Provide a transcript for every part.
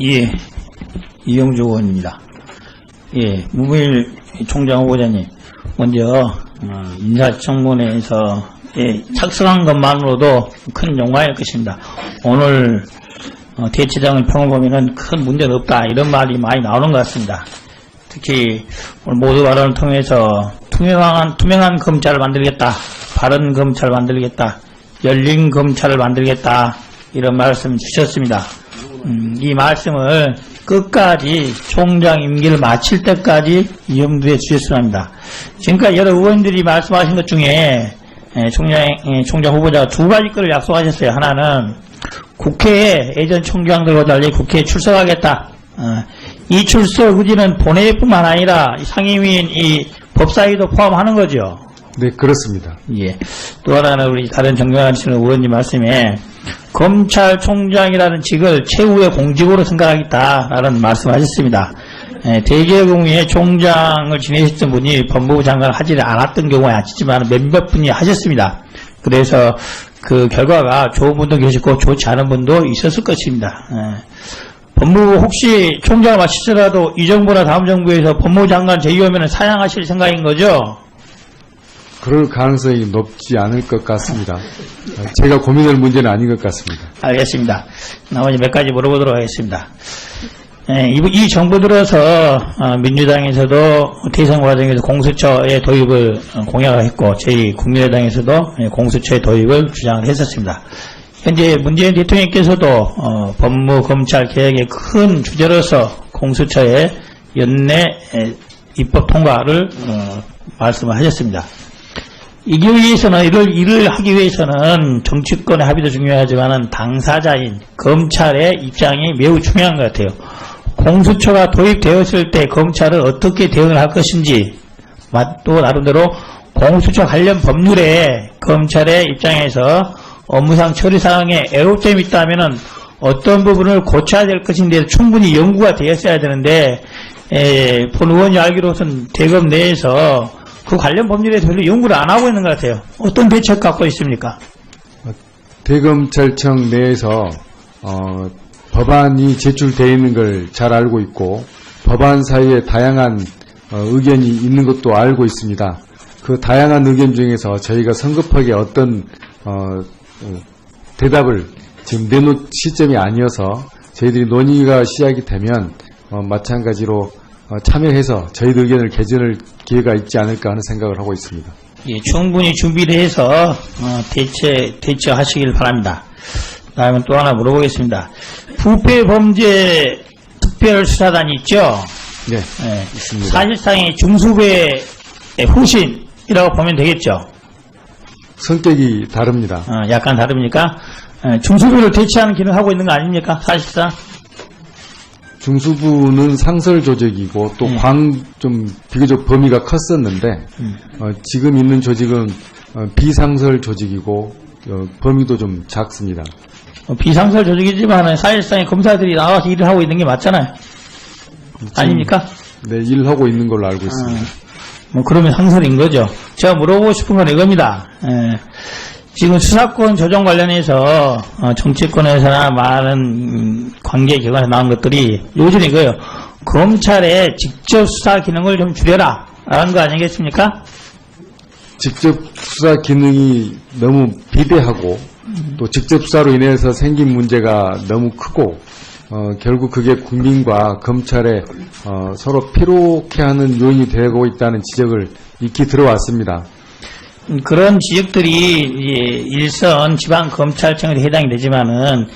예, 이영주 의원입니다. 예, 문무일 총장 후보자님, 먼저 인사청문회에서 착석한 것만으로도 큰 영광일 것입니다. 오늘 대체장의 평을 보면은 큰 문제는 없다 이런 말이 많이 나오는 것 같습니다. 특히 오늘 모두 발언을 통해서 투명한 검찰을 만들겠다, 바른 검찰을 만들겠다, 열린 검찰을 만들겠다 이런 말씀 주셨습니다. 이 말씀을 끝까지 총장 임기를 마칠 때까지 염두에 주셨어야 합니다. 지금까지 여러 의원들이 말씀하신 것 중에 총장 후보자가 두 가지 것을 약속하셨어요. 하나는 국회에 예전 총장들과 달리 국회에 출석하겠다. 이 출석 의지는 본회의뿐만 아니라 상임위인 이 법사위도 포함하는 거죠. 네, 그렇습니다. 예. 또 하나는 우리 다른 정경하시는 의원님 말씀에 검찰총장이라는 직을 최후의 공직으로 생각하겠다라는 말씀하셨습니다. 대개의 경우에 총장을 지내셨던 분이 법무부 장관을 하지 않았던 경우가 있지만 몇몇 분이 하셨습니다. 그래서 그 결과가 좋은 분도 계시고 좋지 않은 분도 있었을 것입니다. 법무부 혹시 총장을 마치더라도 이 정부나 다음 정부에서 법무부 장관 제의오면 사양하실 생각인 거죠? 그럴 가능성이 높지 않을 것 같습니다. 제가 고민할 문제는 아닌 것 같습니다. 알겠습니다. 나머지 몇 가지 물어보도록 하겠습니다. 이 정부 들어서 민주당에서도 대선 과정에서 공수처의 도입을 공약을 했고 저희 국민의당에서도 공수처의 도입을 주장을 했었습니다. 현재 문재인 대통령께서도 법무 검찰 개혁의 큰 주제로서 공수처의 연내 입법 통과를 말씀을 하셨습니다. 이기 위해서는 일을 하기 위해서는 정치권의 합의도 중요하지만 당사자인 검찰의 입장이 매우 중요한 것 같아요. 공수처가 도입되었을 때 검찰은 어떻게 대응을 할 것인지, 또 나름대로 공수처 관련 법률에 검찰의 입장에서 업무상 처리사항에 애로점이 있다면은 어떤 부분을 고쳐야 될 것인데 충분히 연구가 되었어야 되는데, 본 의원이 알기로는 대검 내에서 그 관련 법률에 별로 연구를 안 하고 있는 것 같아요. 어떤 대책 갖고 있습니까? 대검찰청 내에서 법안이 제출되어 있는 걸 잘 알고 있고 법안 사이에 다양한 의견이 있는 것도 알고 있습니다. 그 다양한 의견 중에서 저희가 성급하게 어떤 대답을 지금 내놓을 시점이 아니어서 저희들이 논의가 시작이 되면 마찬가지로 참여해서 저희들 의견을 개진할 기회가 있지 않을까 하는 생각을 하고 있습니다. 예, 충분히 준비를 해서 대처하시길 바랍니다. 다음에 또 하나 물어보겠습니다. 부패범죄 특별수사단이 있죠? 네, 있습니다. 사실상의 중수부의 후신이라고 보면 되겠죠? 성격이 다릅니다. 약간 다릅니까? 중수부를 대체하는 기능을 하고 있는 거 아닙니까? 사실상? 중수부는 상설 조직이고 또 좀 비교적 범위가 컸었는데 지금 있는 조직은 비상설 조직이고 범위도 좀 작습니다. 비상설 조직이지만 사실상의 검사들이 나와서 일을 하고 있는 게 맞잖아요. 아닙니까? 네, 일을 하고 있는 걸로 알고 있습니다. 그러면 상설인 거죠. 제가 물어보고 싶은 건 이겁니다. 지금 수사권 조정 관련해서 정치권에서나 많은 관계기관에서 나온 것들이 요즘 이거예요. 검찰의 직접 수사 기능을 좀 줄여라 라는 거 아니겠습니까? 직접 수사 기능이 너무 비대하고 또 직접 수사로 인해서 생긴 문제가 너무 크고 결국 그게 국민과 검찰에 서로 피로케하는 요인이 되고 있다는 지적을 익히 들어왔습니다. 그런 지적들이 일선 지방검찰청에 해당이 되지만은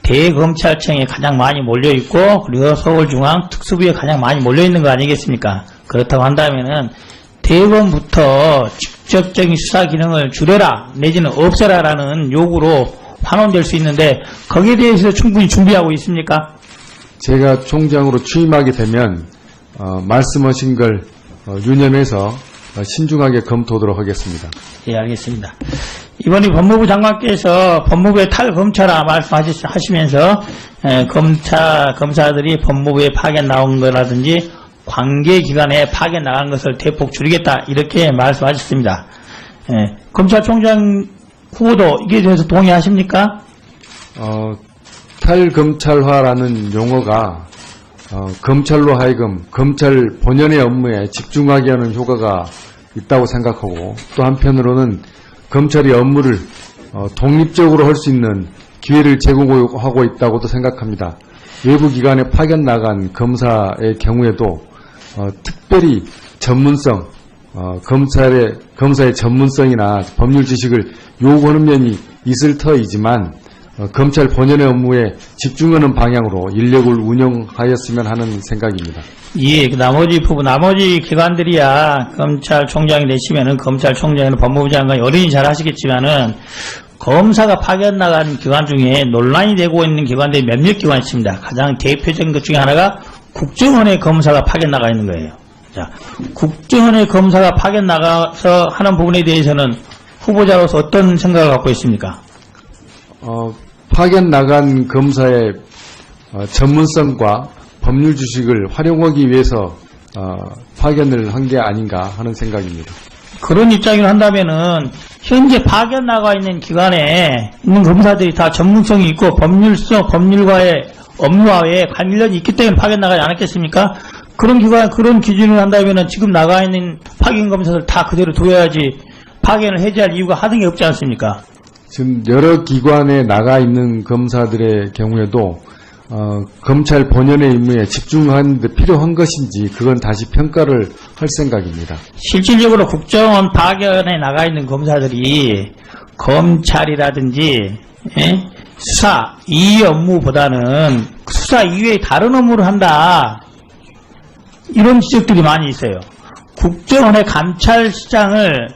대검찰청에 가장 많이 몰려있고 그리고 서울중앙특수부에 가장 많이 몰려있는 거 아니겠습니까? 그렇다고 한다면은 대검부터 직접적인 수사 기능을 줄여라 내지는 없애라라는 요구로 환원될 수 있는데 거기에 대해서 충분히 준비하고 있습니까? 제가 총장으로 취임하게 되면 말씀하신 걸 유념해서 신중하게 검토하도록 하겠습니다. 예, 알겠습니다. 이번에 법무부 장관께서 법무부의 탈검찰화 말씀하시면서 검사들이 법무부에 파견 나온 거라든지 관계기관에 파견 나간 것을 대폭 줄이겠다 이렇게 말씀하셨습니다. 검찰총장 후보도 이게 대해서 동의하십니까? 탈검찰화라는 용어가 검찰로 하여금 검찰 본연의 업무에 집중하게 하는 효과가 있다고 생각하고, 또 한편으로는 검찰이 업무를 독립적으로 할 수 있는 기회를 제공하고 있다고도 생각합니다. 외부 기관에 파견 나간 검사의 경우에도 특별히 전문성, 검사의 전문성이나 법률 지식을 요구하는 면이 있을 터이지만 검찰 본연의 업무에 집중하는 방향으로 인력을 운영하였으면 하는 생각입니다. 예, 그 나머지 부분, 나머지 기관들이야 검찰총장이 되시면은 검찰총장이나 법무부 장관이 어른이 잘 하시겠지만은 검사가 파견 나간 기관 중에 논란이 되고 있는 기관들이 몇몇 기관이 있습니다. 가장 대표적인 것 중에 하나가 국정원의 검사가 파견 나가 있는 거예요. 자, 국정원의 검사가 파견 나가서 하는 부분에 대해서는 후보자로서 어떤 생각을 갖고 있습니까? 파견 나간 검사의 전문성과 법률 지식을 활용하기 위해서 파견을 한 게 아닌가 하는 생각입니다. 그런 입장을 한다면은 현재 파견 나가 있는 기관에 있는 검사들이 다 전문성이 있고 법률과의 업무와의 관련이 있기 때문에 파견 나가지 않았겠습니까? 그런 기관, 그런 기준을 한다면은 지금 나가 있는 파견 검사들 다 그대로 둬야지 파견을 해제할 이유가 하등이 없지 않습니까? 지금 여러 기관에 나가 있는 검사들의 경우에도 검찰 본연의 임무에 집중하는 데 필요한 것인지 그건 다시 평가를 할 생각입니다. 실질적으로 국정원 파견에 나가 있는 검사들이 검찰이라든지 수사 이 업무보다는 수사 이외의 다른 업무를 한다. 이런 지적들이 많이 있어요. 국정원의 감찰실장을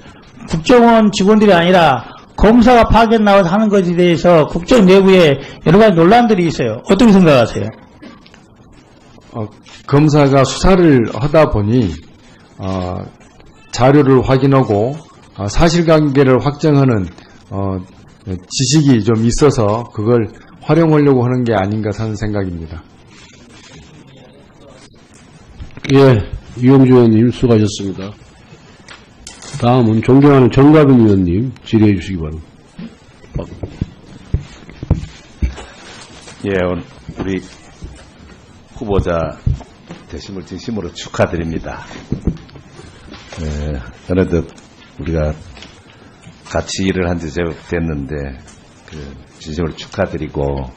국정원 직원들이 아니라 검사가 파견 나와서 하는 것에 대해서 국정 내부에 여러 가지 논란들이 있어요. 어떻게 생각하세요? 검사가 수사를 하다 보니 자료를 확인하고 사실관계를 확정하는 지식이 좀 있어서 그걸 활용하려고 하는 게 아닌가 하는 생각입니다. 예, 이용주 의원님 수고하셨습니다. 다음은 존경하는 정가빈 의원님 질의해 주시기 바랍니다. 예, 우리 후보자 되심을 진심으로 축하드립니다. 어느덧 우리가 같이 일을 한 지 제법 됐는데 진심으로 축하드리고,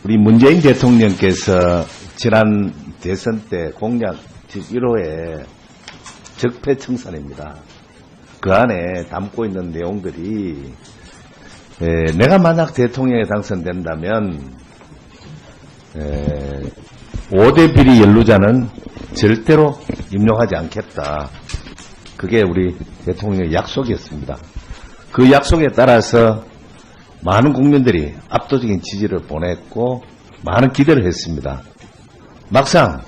우리 문재인 대통령께서 지난 대선 때 공약 제1호에 적폐청산입니다. 그 안에 담고 있는 내용들이 내가 만약 대통령에 당선된다면 5대 비리 연루자는 절대로 임용하지 않겠다. 그게 우리 대통령의 약속이었습니다. 그 약속에 따라서 많은 국민들이 압도적인 지지를 보냈고 많은 기대를 했습니다. 막상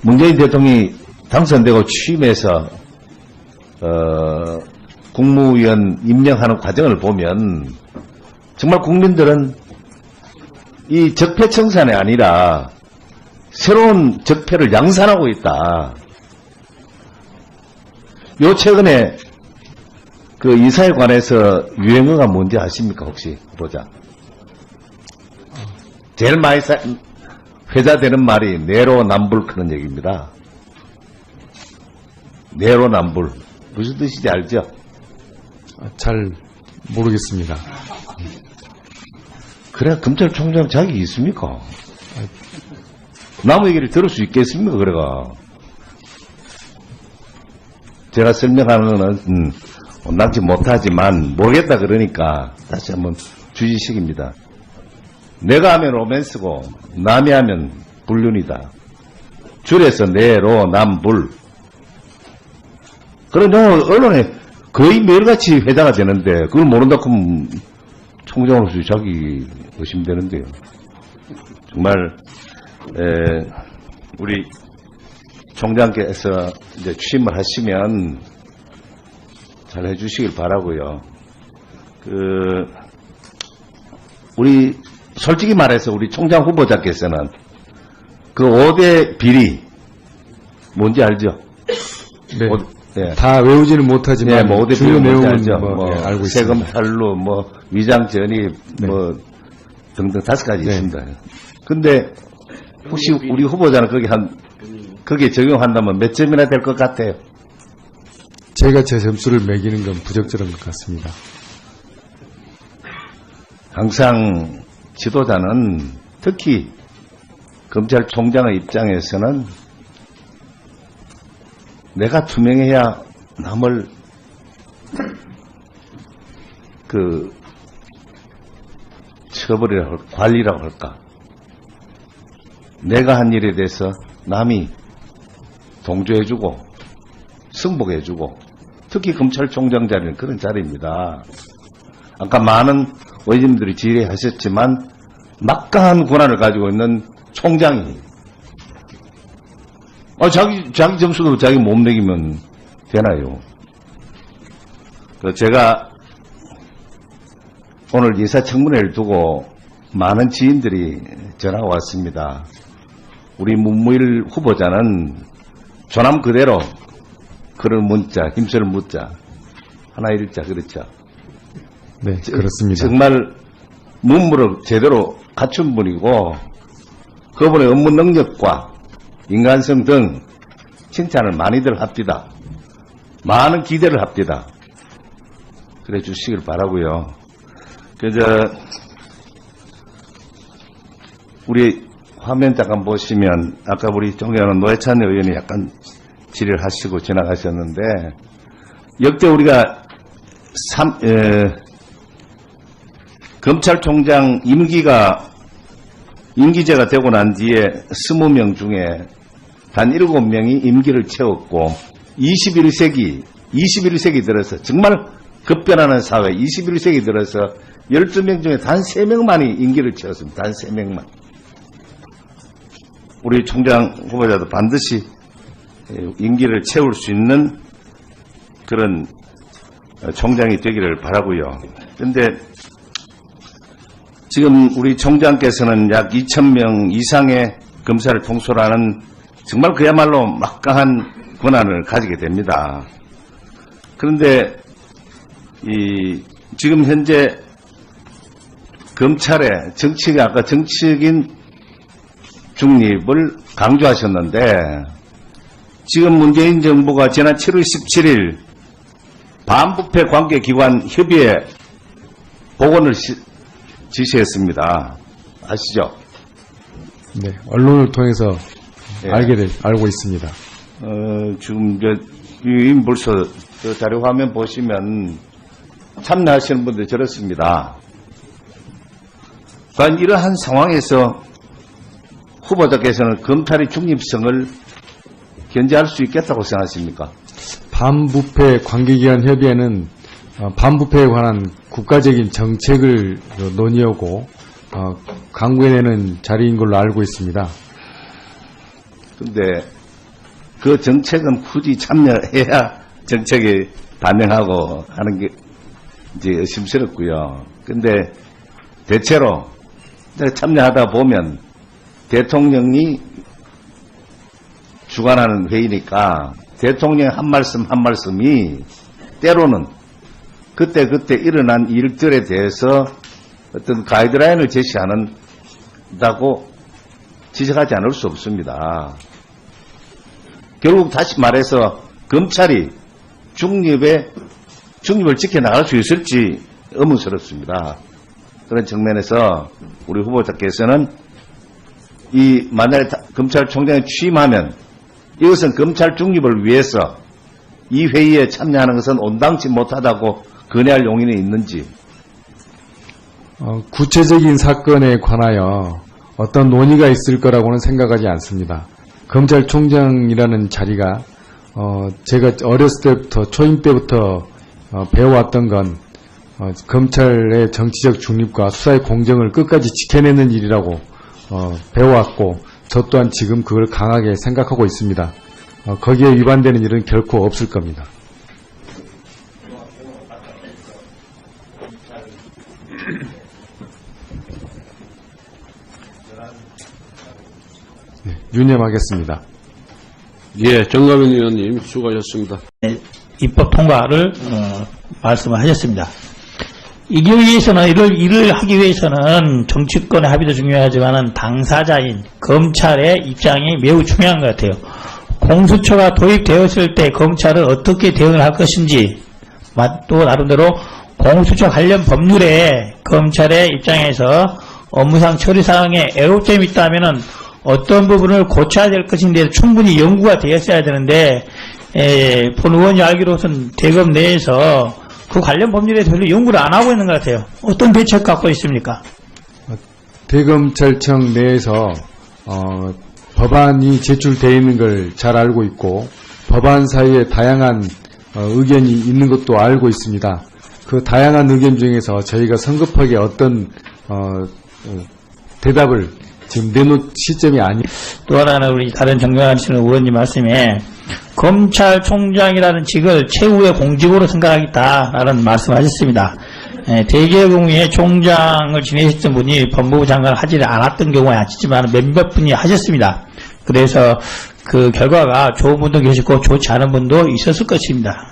문재인 대통령이 당선되고 취임해서 국무위원 임명하는 과정을 보면 정말 국민들은 이 적폐청산이 아니라 새로운 적폐를 양산하고 있다. 요 최근에 그 이사에 관해서 유행어가 뭔지 아십니까 혹시 보자. 제일 많이 회자되는 말이 내로남불 그런 얘기입니다. 내로남불 무슨 뜻인지 알죠? 잘 모르겠습니다. 그래 검찰총장 자격이 있습니까? 남의 얘기를 들을 수 있겠습니까? 그래가 제가 설명하는 거는 온당치 못하지만 모르겠다 그러니까 다시 한번 주지식입니다. 내가 하면 로맨스고 남이 하면 불륜이다. 줄여서 내로남불. 그런 용어 언론에 거의 매일같이 회자가 되는데 그걸 모른다 하면 총장으로서 자기 의심되는데요. 정말 우리 총장께서 이제 취임을 하시면 잘 해주시길 바라고요. 우리 솔직히 말해서 우리 총장 후보자께서는 그 5대 비리 뭔지 알죠? 네. 예. 다 외우지는 못하지만 네, 뭐 어디 주요 내용은 내용은 알죠. 뭐, 예, 알고 세금 있습니다. 탈루, 뭐 위장 전입, 네. 뭐 등등 5가지 네. 있습니다. 근데 혹시 우리 후보자는 거기에 적용한다면 몇 점이나 될 것 같아요? 제가 제 점수를 매기는 건 부적절한 것 같습니다. 항상 지도자는 특히 검찰총장의 입장에서는 내가 투명해야 남을 처벌이라고 할까, 관리라고 할까. 내가 한 일에 대해서 남이 동조해주고 승복해주고, 특히 검찰총장 자리는 그런 자리입니다. 아까 많은 의원님들이 질의하셨지만 막강한 권한을 가지고 있는 총장이 자기 점수도 자기 못 매기면 되나요? 제가 오늘 인사청문회를 두고 많은 지인들이 전화가 왔습니다. 우리 문무일 후보자는 조남 그대로 그런 문자, 힘쓸 문자, 하나 일자, 그렇죠? 네, 그렇습니다. 정말 문무를 제대로 갖춘 분이고 그분의 업무 능력과 인간성 등 칭찬을 많이들 합디다. 많은 기대를 합디다. 그래 주시길 바라고요. 우리 화면 잠깐 보시면 아까 우리 존경하는 노회찬 의원이 약간 질의를 하시고 지나가셨는데 역대 우리가 검찰총장 임기제가 되고 난 뒤에 20명 중에 단 7명이 임기를 채웠고 21세기 들어서 정말 급변하는 사회 21세기 들어서 12명 중에 단 3명만이 임기를 채웠습니다. 단 3명만. 우리 총장 후보자도 반드시 임기를 채울 수 있는 그런 총장이 되기를 바라고요. 그런데 지금 우리 총장께서는 약 2,000명 이상의 검사를 통솔하는 정말 그야말로 막강한 권한을 가지게 됩니다. 그런데 지금 현재 검찰의 아까 정치적인 중립을 강조하셨는데 지금 문재인 정부가 지난 7월 17일 반부패 관계기관 협의회 복원을 지시했습니다. 아시죠? 네, 언론을 통해서 예. 알고 있습니다. 지금 벌써 자료 화면 보시면 참여하시는 분들 저렇습니다. 과연 이러한 상황에서 후보자께서는 검찰의 중립성을 견제할 수 있겠다고 생각하십니까? 반부패 관계기관 협의회는 반부패에 관한 국가적인 정책을 논의하고 강구해내는 자리인 걸로 알고 있습니다. 근데 그 정책은 굳이 참여해야 정책이 반영하고 하는 게 이제 의심스럽고요. 근데 대체로 참여하다 보면 대통령이 주관하는 회의니까 대통령의 한 말씀이 때로는 그때 일어난 일들에 대해서 어떤 가이드라인을 제시한다고 지적하지 않을 수 없습니다. 결국 다시 말해서 검찰이 중립을 지켜나갈 수 있을지 의문스럽습니다. 그런 측면에서 우리 후보자께서는 만약에 검찰총장이 취임하면 이것은 검찰 중립을 위해서 이 회의에 참여하는 것은 온당치 못하다고 건의할 용인이 있는지. 구체적인 사건에 관하여 어떤 논의가 있을 거라고는 생각하지 않습니다. 검찰총장이라는 자리가 제가 어렸을 때부터 초임 때부터 배워왔던 건 검찰의 정치적 중립과 수사의 공정을 끝까지 지켜내는 일이라고 배워왔고 저 또한 지금 그걸 강하게 생각하고 있습니다. 거기에 위반되는 일은 결코 없을 겁니다. 네, 유념하겠습니다. 예, 정가빈 의원님 수고하셨습니다. 입법 통과를 말씀을 하셨습니다. 이기 위해서는 이를 하기 위해서는 정치권의 합의도 중요하지만은 당사자인 검찰의 입장이 매우 중요한 것 같아요. 공수처가 도입되었을 때 검찰은 어떻게 대응을 할 것인지, 또 나름대로 공수처 관련 법률에 검찰의 입장에서 업무상 처리상에 애로점이 있다면은 어떤 부분을 고쳐야 될 것인데 충분히 연구가 되었어야 되는데, 본 의원이 알기로선 대검 내에서 그 관련 법률에 별로 연구를 안 하고 있는 것 같아요. 어떤 대책 갖고 있습니까? 대검찰청 내에서 법안이 제출되어 있는 걸 잘 알고 있고 법안 사이에 다양한 의견이 있는 것도 알고 있습니다. 그 다양한 의견 중에서 저희가 성급하게 어떤 대답을 지금 내놓을 시점이 또 하나는 우리 다른 정경하시는 의원님 말씀에 검찰총장이라는 직을 최후의 공직으로 생각하겠다라는 말씀하셨습니다. 대개의 경우에 총장을 지내셨던 분이 법무부 장관을 하지 않았던 경우가 아니지만 몇몇 분이 하셨습니다. 그래서 그 결과가 좋은 분도 계시고 좋지 않은 분도 있었을 것입니다.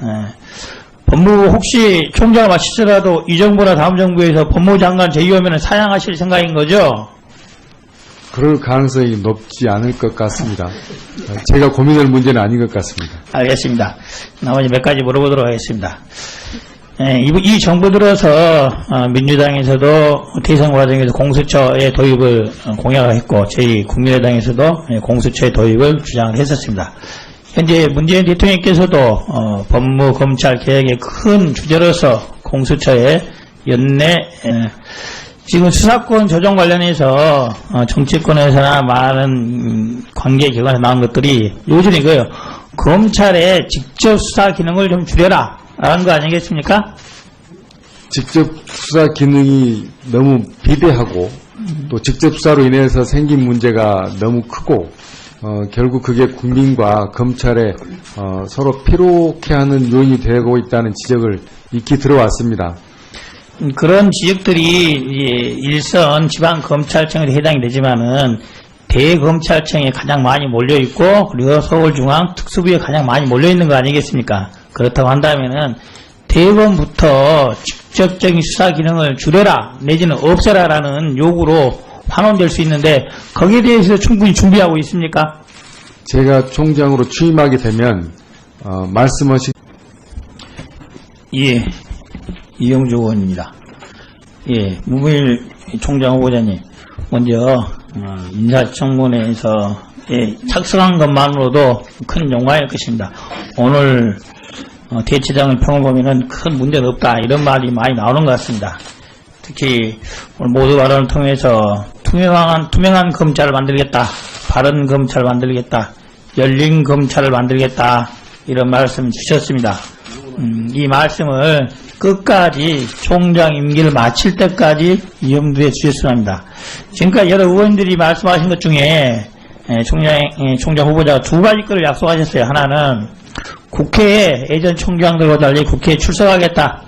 법무부 혹시 총장을 마치더라도 이 정부나 다음 정부에서 법무부 장관 제의하면 사양하실 생각인 거죠? 그럴 가능성이 높지 않을 것 같습니다. 제가 고민할 문제는 아닌 것 같습니다. 알겠습니다. 나머지 몇 가지 물어보도록 하겠습니다. 이 정부 들어서 민주당에서도 대선 과정에서 공수처의 도입을 공약을 했고 저희 국민의당에서도 공수처의 도입을 주장을 했었습니다. 현재 문재인 대통령께서도 법무 검찰 개혁의 큰 주제로서 공수처의 연내 지금 수사권 조정 관련해서 정치권에서나 많은 관계기관에서 나온 것들이 요즘 이거예요. 검찰의 직접 수사 기능을 좀 줄여라 라는 거 아니겠습니까? 직접 수사 기능이 너무 비대하고 또 직접 수사로 인해서 생긴 문제가 너무 크고 결국 그게 국민과 검찰에 서로 피로케하는 요인이 되고 있다는 지적을 익히 들어왔습니다. 그런 지적들이 일선 지방검찰청에 해당이 되지만은 대검찰청에 가장 많이 몰려있고 그리고 서울중앙특수부에 가장 많이 몰려있는 거 아니겠습니까? 그렇다고 한다면은 대검부터 직접적인 수사 기능을 줄여라 내지는 없애라라는 요구로 환원될 수 있는데 거기에 대해서 충분히 준비하고 있습니까? 제가 총장으로 취임하게 되면 말씀하신 예, 이영주 의원입니다. 예, 문무일 총장 후보자님, 먼저 인사청문회에서 착석한 것만으로도 큰 영광일 것입니다. 오늘 대체장의 평을 보면은 큰 문제는 없다 이런 말이 많이 나오는 것 같습니다. 특히 오늘 모두 발언을 통해서 투명한 검찰을 만들겠다, 바른 검찰을 만들겠다, 열린 검찰을 만들겠다 이런 말씀을 주셨습니다. 이 말씀을 끝까지 총장 임기를 마칠 때까지 염두에 주셨으면 합니다. 지금까지 여러 의원들이 말씀하신 것 중에 총장 후보자가 두 가지 것을 약속하셨어요. 하나는 국회에 예전 총장들과 달리 국회에 출석하겠다.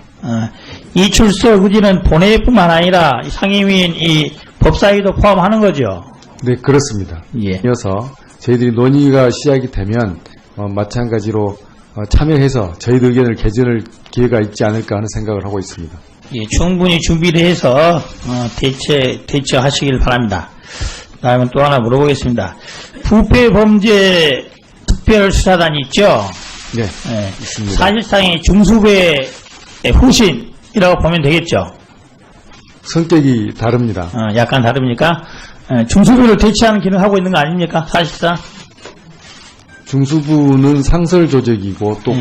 이 출석 의지는 본회의뿐만 아니라 상임위인 이 법사위도 포함하는 거죠. 네, 그렇습니다. 예. 이어서 저희들이 논의가 시작이 되면 마찬가지로 참여해서 저희들 의견을 개진할 기회가 있지 않을까 하는 생각을 하고 있습니다. 예, 충분히 준비를 해서 대처하시길 바랍니다. 다음에 또 하나 물어보겠습니다. 부패범죄 특별수사단이 있죠? 네, 예, 있습니다. 사실상의 중수부의 후신이라고 보면 되겠죠? 성격이 다릅니다. 약간 다릅니까? 중수부를 대체하는 기능을 하고 있는 거 아닙니까? 사실상? 중수부는 상설 조직이고 또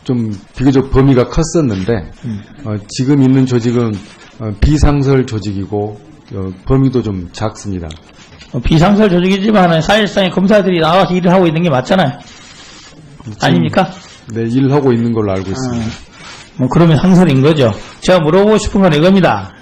좀 비교적 범위가 컸었는데 지금 있는 조직은 비상설 조직이고 범위도 좀 작습니다. 비상설 조직이지만 사실상의 검사들이 나와서 일을 하고 있는 게 맞잖아요. 아닙니까? 네, 일을 하고 있는 걸로 알고 있습니다. 그러면 상설인 거죠. 제가 물어보고 싶은 건 이겁니다.